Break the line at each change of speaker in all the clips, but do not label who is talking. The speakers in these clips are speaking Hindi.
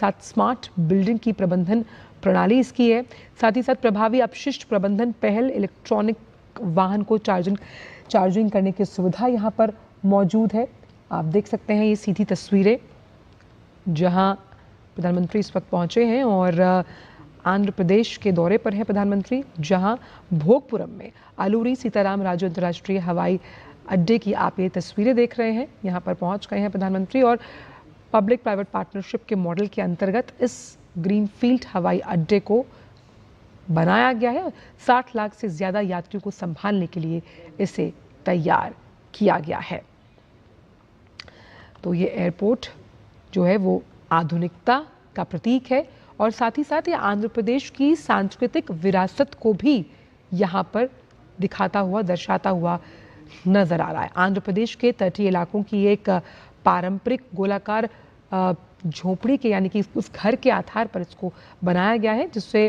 साथ स्मार्ट बिल्डिंग की प्रबंधन प्रणाली इसकी है। साथ ही साथ प्रभावी अपशिष्ट प्रबंधन पहल, इलेक्ट्रॉनिक वाहन को चार्जिंग करने की सुविधा यहाँ पर मौजूद है। आप देख सकते हैं ये सीधी तस्वीरें जहाँ प्रधानमंत्री इस वक्त पहुँचे हैं और आंध्र प्रदेश के दौरे पर है प्रधानमंत्री, जहां भोगपुरम में अलूरी सीताराम राजू अंतर्राष्ट्रीय हवाई अड्डे की आप ये तस्वीरें देख रहे हैं। यहां पर पहुंच गए हैं प्रधानमंत्री और पब्लिक प्राइवेट पार्टनरशिप के मॉडल के अंतर्गत इस ग्रीनफील्ड हवाई अड्डे को बनाया गया है। 60 लाख से ज़्यादा यात्रियों को संभालने के लिए इसे तैयार किया गया है। तो ये एयरपोर्ट जो है वो आधुनिकता का प्रतीक है और साथ ही साथ ये आंध्र प्रदेश की सांस्कृतिक विरासत को भी यहाँ पर दिखाता हुआ, दर्शाता हुआ नजर आ रहा है। आंध्र प्रदेश के तटीय इलाकों की एक पारंपरिक गोलाकार झोपड़ी के यानी कि उस घर के आधार पर इसको बनाया गया है, जिससे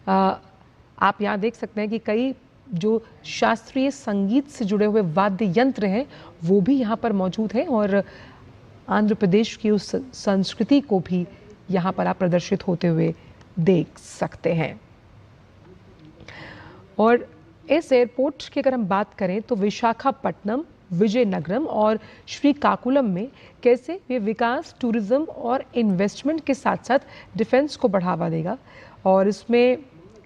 आप यहाँ देख सकते हैं कि कई जो शास्त्रीय संगीत से जुड़े हुए वाद्य यंत्र हैं वो भी यहाँ पर मौजूद हैं और आंध्र प्रदेश की उस संस्कृति को भी यहाँ पर आप प्रदर्शित होते हुए देख सकते हैं। और इस एयरपोर्ट की अगर हम बात करें तो विशाखापट्टनम, विजयनगरम और श्रीकाकुलम में कैसे ये विकास, टूरिज्म और इन्वेस्टमेंट के साथ साथ डिफेंस को बढ़ावा देगा। और इसमें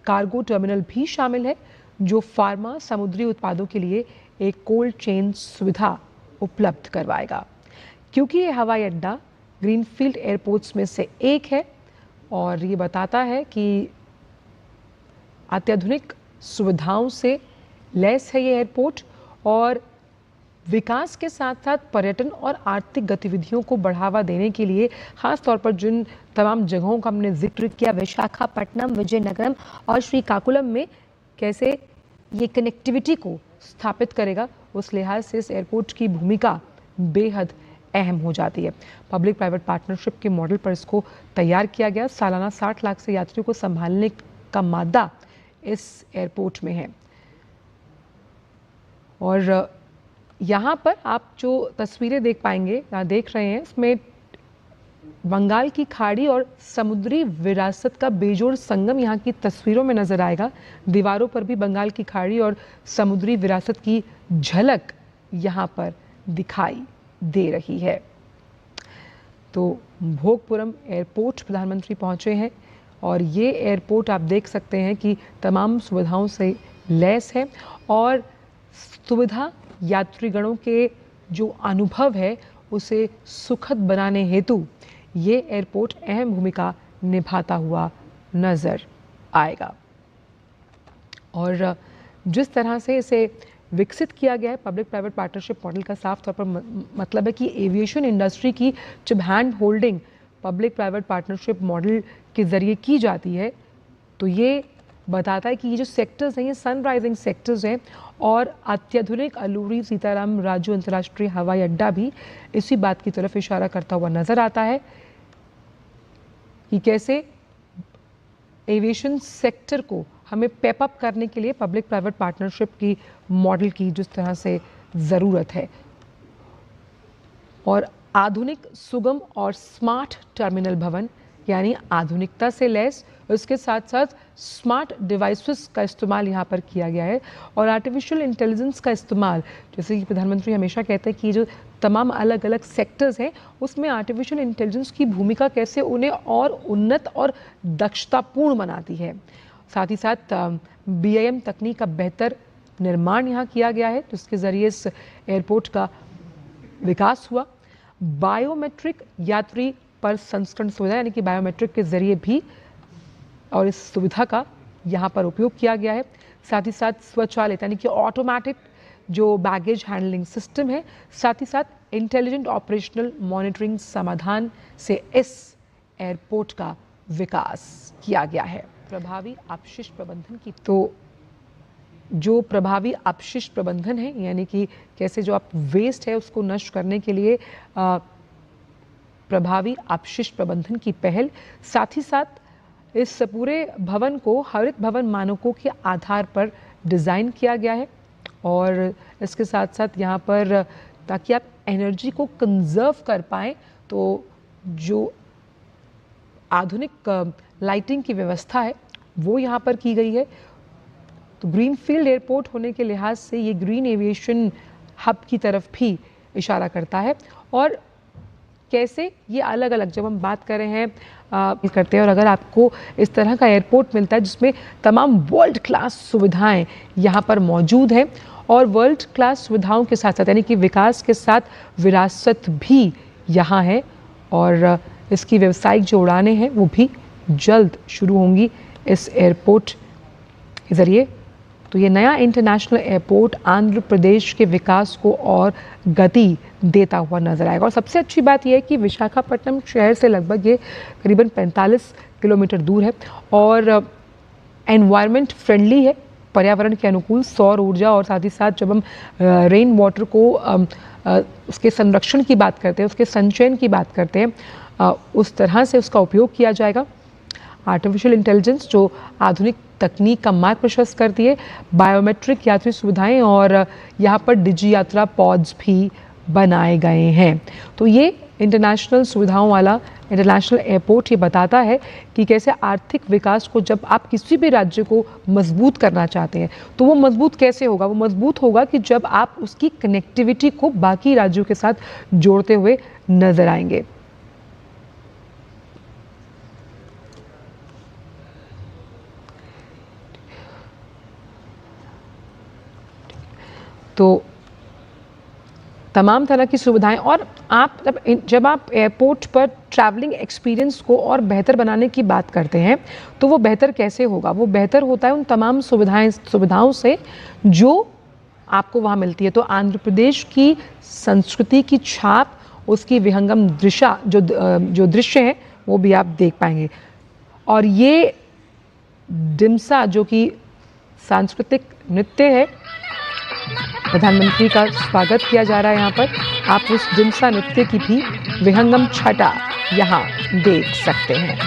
कार्गो टर्मिनल भी शामिल है जो फार्मा, समुद्री उत्पादों के लिए एक कोल्ड चेन सुविधा उपलब्ध करवाएगा। क्योंकि ये हवाई अड्डा ग्रीनफील्ड एयरपोर्ट्स में से एक है और ये बताता है कि अत्याधुनिक सुविधाओं से लैस है ये एयरपोर्ट और विकास के साथ साथ पर्यटन और आर्थिक गतिविधियों को बढ़ावा देने के लिए खास तौर पर जिन तमाम जगहों का हमने जिक्र किया, विशाखापट्टनम, विजयनगरम और श्रीकाकुलम में कैसे ये कनेक्टिविटी को स्थापित करेगा, उस लिहाज से इस एयरपोर्ट की भूमिका बेहद अहम हो जाती है। पब्लिक प्राइवेट पार्टनरशिप के मॉडल पर इसको तैयार किया गया। सालाना 60 लाख से यात्रियों को संभालने का मादा इस एयरपोर्ट में है। और यहाँ पर आप जो तस्वीरें देख पाएंगे, यहाँ देख रहे हैं, इसमें बंगाल की खाड़ी और समुद्री विरासत का बेजोड़ संगम यहाँ की तस्वीरों में नजर आएगा। दीवारों पर भी बंगाल की खाड़ी और समुद्री विरासत की झलक यहाँ पर दिखाई दे रही है। तो भोगपुरम एयरपोर्ट प्रधानमंत्री पहुंचे हैं और ये एयरपोर्ट आप देख सकते हैं कि तमाम सुविधाओं से लैस है और सुविधा यात्रीगणों के जो अनुभव है उसे सुखद बनाने हेतु ये एयरपोर्ट अहम भूमिका निभाता हुआ नजर आएगा। और जिस तरह से इसे विकसित किया गया है पब्लिक प्राइवेट पार्टनरशिप मॉडल का साफ तौर पर मतलब है कि एविएशन इंडस्ट्री की जब hand holding public private partnership model के जरिए की जाती है तो ये बताता है कि ये जो सेक्टर्स हैं ये सनराइजिंग सेक्टर्स हैं और अत्याधुनिक अलूरी सीताराम राजू अंतर्राष्ट्रीय हवाई अड्डा भी इसी बात की तरफ इशारा करता हुआ नजर आता है कि कैसे एविएशन सेक्टर को हमें पेपअप करने के लिए पब्लिक प्राइवेट पार्टनरशिप की मॉडल की जिस तरह से ज़रूरत है और आधुनिक, सुगम और स्मार्ट टर्मिनल भवन यानी आधुनिकता से लैस, उसके साथ साथ स्मार्ट डिवाइसेस का इस्तेमाल यहाँ पर किया गया है और आर्टिफिशियल इंटेलिजेंस का इस्तेमाल, जैसे कि प्रधानमंत्री हमेशा कहते हैं कि जो तमाम अलग अलग सेक्टर्स हैं उसमें आर्टिफिशियल इंटेलिजेंस की भूमिका कैसे उन्हें और उन्नत और दक्षतापूर्ण बनाती है। साथ ही साथ BIM तकनीक का बेहतर निर्माण यहाँ किया गया है जिसके ज़रिए इस एयरपोर्ट का विकास हुआ। बायोमेट्रिक यात्री पर संस्करण सुविधा यानी कि बायोमेट्रिक के ज़रिए भी और इस सुविधा का यहाँ पर उपयोग किया गया है। साथ ही साथ स्वचालित यानी कि ऑटोमेटिक जो बैगेज हैंडलिंग सिस्टम है, साथ ही साथ इंटेलिजेंट ऑपरेशनल मॉनिटरिंग समाधान से इस एयरपोर्ट का विकास किया गया है। प्रभावी अपशिष्ट प्रबंधन की तो जो प्रभावी अपशिष्ट प्रबंधन है यानी कि कैसे जो आप वेस्ट है उसको नष्ट करने के लिए प्रभावी अपशिष्ट प्रबंधन की पहल, साथ ही साथ इस पूरे भवन को हरित भवन मानकों के आधार पर डिज़ाइन किया गया है और इसके साथ साथ यहाँ पर ताकि आप एनर्जी को कंजर्व कर पाएँ तो जो आधुनिक लाइटिंग की व्यवस्था है वो यहाँ पर की गई है। तो ग्रीनफील्ड एयरपोर्ट होने के लिहाज से ये ग्रीन एविएशन हब की तरफ भी इशारा करता है। और कैसे ये अलग अलग जब हम बात कर रहे हैं करते हैं, और अगर आपको इस तरह का एयरपोर्ट मिलता है जिसमें तमाम वर्ल्ड क्लास सुविधाएं यहाँ पर मौजूद हैं, और वर्ल्ड क्लास सुविधाओं के साथ साथ यानी कि विकास के साथ विरासत भी यहाँ है, और इसकी व्यावसायिक जो उड़ानें हैं वो भी जल्द शुरू होंगी इस एयरपोर्ट के ज़रिए। तो ये नया इंटरनेशनल एयरपोर्ट आंध्र प्रदेश के विकास को और गति देता हुआ नजर आएगा। और सबसे अच्छी बात यह है कि विशाखापट्टनम शहर से लगभग ये करीबन 45 किलोमीटर दूर है, और एनवायरनमेंट फ्रेंडली है, पर्यावरण के अनुकूल सौर ऊर्जा, और साथ ही साथ जब हम रेन वाटर को उसके संरक्षण की बात करते हैं, उसके संचयन की बात करते हैं, उस तरह से उसका उपयोग किया जाएगा। आर्टिफिशियल इंटेलिजेंस जो आधुनिक तकनीक का मार्ग प्रशस्त करती है, बायोमेट्रिक यात्री सुविधाएं, और यहाँ पर डिजी यात्रा पॉड्स भी बनाए गए हैं। तो ये इंटरनेशनल सुविधाओं वाला इंटरनेशनल एयरपोर्ट ये बताता है कि कैसे आर्थिक विकास को जब आप किसी भी राज्य को मजबूत करना चाहते हैं तो वो मजबूत कैसे होगा? वो मजबूत होगा कि जब आप उसकी कनेक्टिविटी को बाकी राज्यों के साथ जोड़ते हुए नजर आएंगे। तो तमाम तरह की सुविधाएं, और आप जब आप एयरपोर्ट पर ट्रैवलिंग एक्सपीरियंस को और बेहतर बनाने की बात करते हैं तो वो बेहतर कैसे होगा? वो बेहतर होता है उन तमाम सुविधाओं से जो आपको वहाँ मिलती है। तो आंध्र प्रदेश की संस्कृति की छाप, उसकी विहंगम जो दृश्य हैं वो भी आप देख पाएंगे। और ये डिम्सा जो कि सांस्कृतिक नृत्य है, प्रधानमंत्री का स्वागत किया जा रहा है यहाँ पर। आप उस डिम्सा नृत्य की भी विहंगम छटा यहाँ देख सकते हैं।